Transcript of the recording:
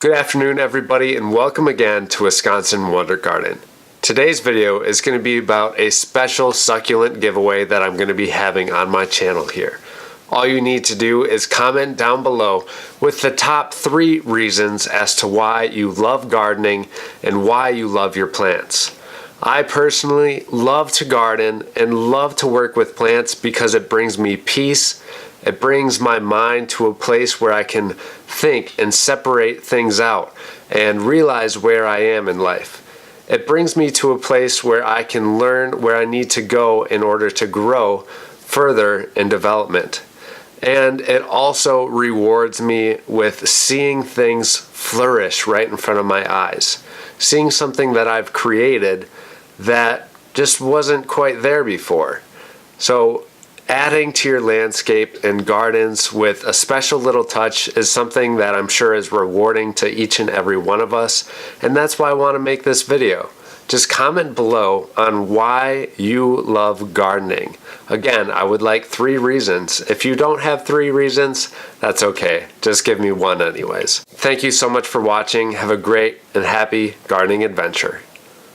Good afternoon, everybody, and welcome again to Wisconsin Wonder Garden. Today's video is going to be about a special succulent giveaway that I'm going to be having on my channel here. All you need to do is comment down below with the top 3 reasons as to why you love gardening and why you love your plants. I personally love to garden and love to work with plants because it brings me peace. It brings my mind to a place where I can think and separate things out and realize where I am in life. It brings me to a place where I can learn where I need to go in order to grow further in development. And it also rewards me with seeing things flourish right in front of my eyes. Seeing something that I've created that just wasn't quite there before. So adding to your landscape and gardens with a special little touch is something that I'm sure is rewarding to each and every one of us, and that's why I want to make this video. Just comment below on why you love gardening. Again, I would like 3 reasons. If you don't have 3 reasons, that's okay. Just give me one anyways. Thank you so much for watching. Have a great and happy gardening adventure.